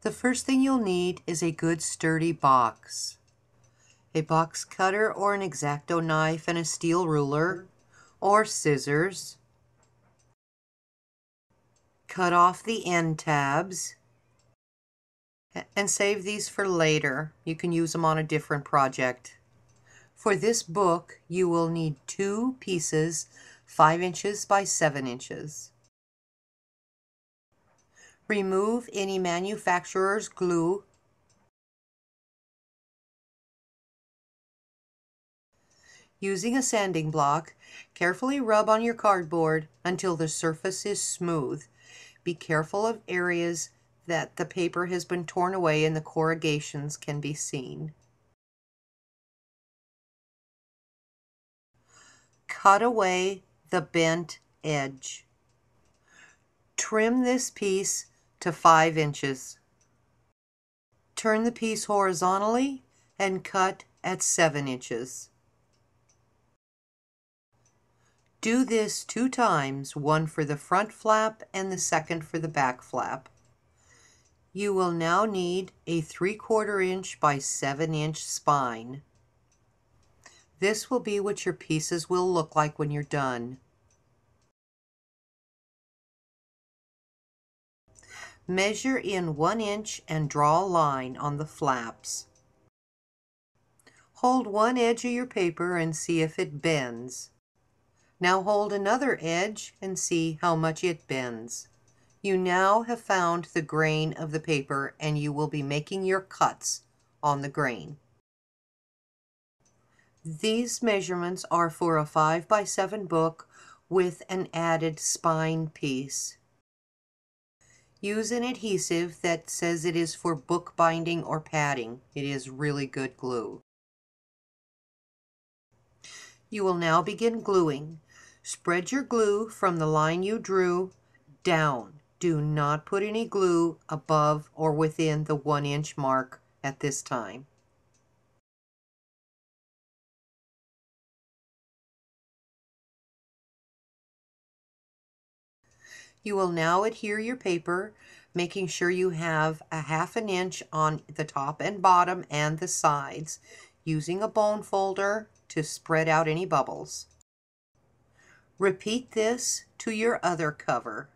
The first thing you'll need is a good sturdy box. A box cutter or an X-Acto knife and a steel ruler or scissors. Cut off the end tabs and save these for later. You can use them on a different project. For this book, you will need 2 pieces 5 inches by 7 inches. Remove any manufacturer's glue. Using a sanding block, carefully rub on your cardboard until the surface is smooth. Be careful of areas that the paper has been torn away and the corrugations can be seen. Cut away the bent edge. Trim this piece to 5 inches. Turn the piece horizontally and cut at 7 inches. Do this 2 times, one for the front flap and the second for the back flap. You will now need a 3/4 inch by 7 inch spine. This will be what your pieces will look like when you're done. Measure in 1 inch and draw a line on the flaps. Hold one edge of your paper and see if it bends. Now hold another edge and see how much it bends. You now have found the grain of the paper and you will be making your cuts on the grain. These measurements are for a 5 by 7 book with an added spine piece. Use an adhesive that says it is for book binding or padding. It is really good glue. You will now begin gluing. Spread your glue from the line you drew down. Do not put any glue above or within the 1 inch mark at this time. You will now adhere your paper, making sure you have a 1/2 inch on the top and bottom and the sides, using a bone folder to spread out any bubbles. Repeat this to your other cover.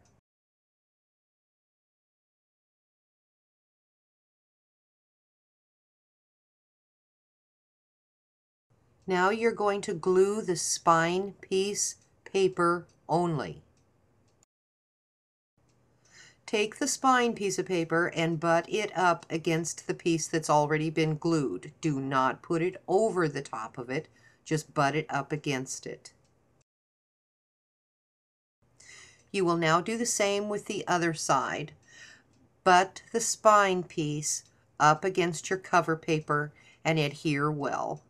Now you're going to glue the spine piece paper only. Take the spine piece of paper and butt it up against the piece that's already been glued. Do not put it over the top of it, just butt it up against it. You will now do the same with the other side. Butt the spine piece up against your cover paper and adhere well.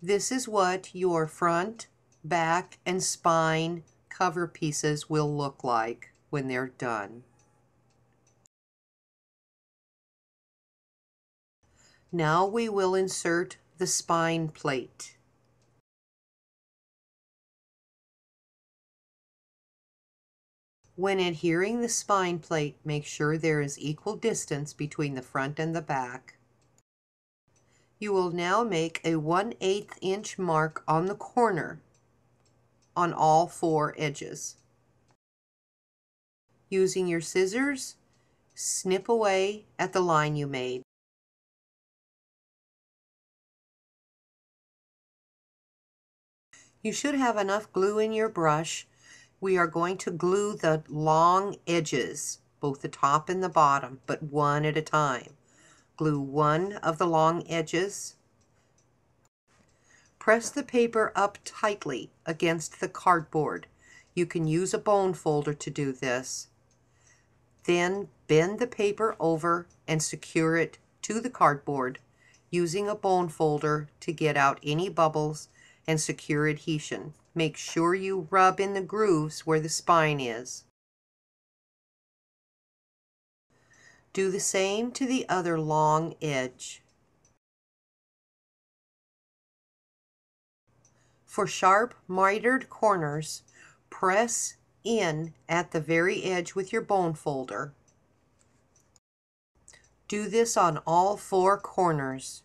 This is what your front, back, and spine cover pieces will look like when they're done. Now we will insert the spine plate. When adhering the spine plate, make sure there is equal distance between the front and the back. You will now make a 1/8 inch mark on the corner on all 4 edges. Using your scissors, snip away at the line you made. You should have enough glue in your brush. We are going to glue the long edges, both the top and the bottom, but one at a time. Glue one of the long edges. Press the paper up tightly against the cardboard. You can use a bone folder to do this. Then bend the paper over and secure it to the cardboard using a bone folder to get out any bubbles and secure adhesion. Make sure you rub in the grooves where the spine is. Do the same to the other long edge. For sharp mitered corners, Press in at the very edge with your bone folder. Do this on all 4 corners.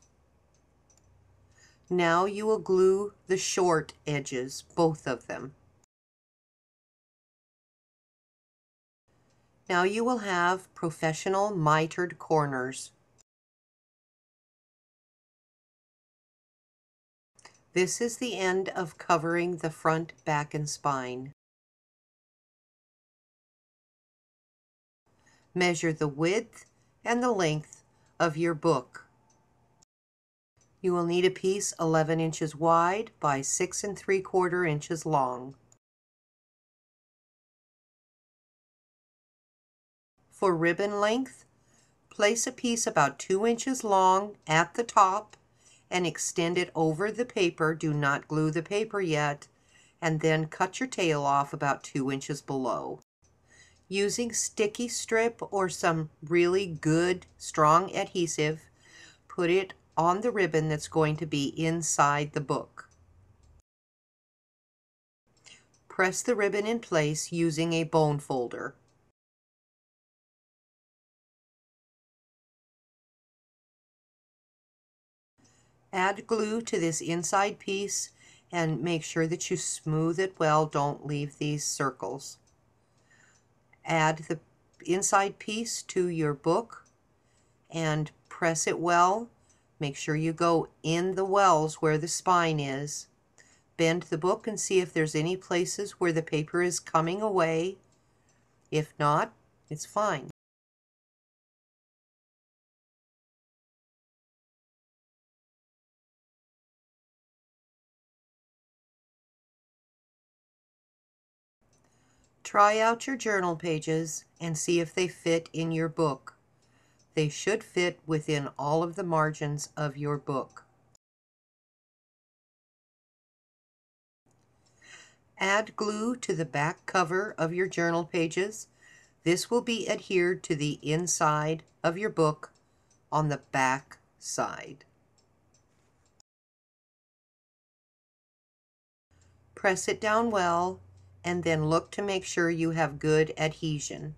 Now you will glue the short edges, both of them. Now you will have professional mitered corners. This is the end of covering the front, back, and spine. Measure the width and the length of your book. You will need a piece 11 inches wide by 6 3/4 inches long. For ribbon length, place a piece about 2 inches long at the top and extend it over the paper. Do not glue the paper yet, and then cut your tail off about 2 inches below. Using sticky strip or some really good strong adhesive, put it on the ribbon that's going to be inside the book. Press the ribbon in place using a bone folder. Add glue to this inside piece and make sure that you smooth it well. Don't leave these circles. Add the inside piece to your book and press it well. Make sure you go in the wells where the spine is. Bend the book and see if there's any places where the paper is coming away. If not, it's fine. Try out your journal pages and see if they fit in your book. They should fit within all of the margins of your book. Add glue to the back cover of your journal pages. This will be adhered to the inside of your book on the back side. Press it down well and then look to make sure you have good adhesion.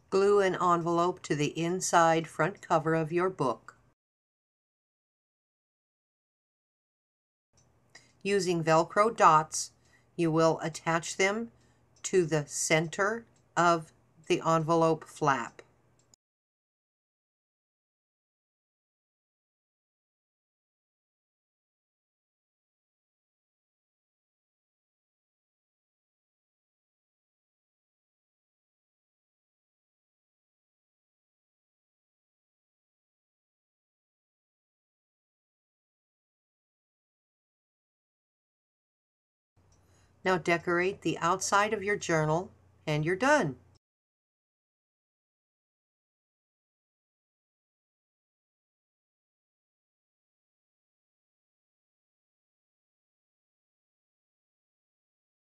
Glue an envelope to the inside front cover of your book. Using Velcro dots, you will attach them to the center of the envelope flap. Now decorate the outside of your journal and you're done.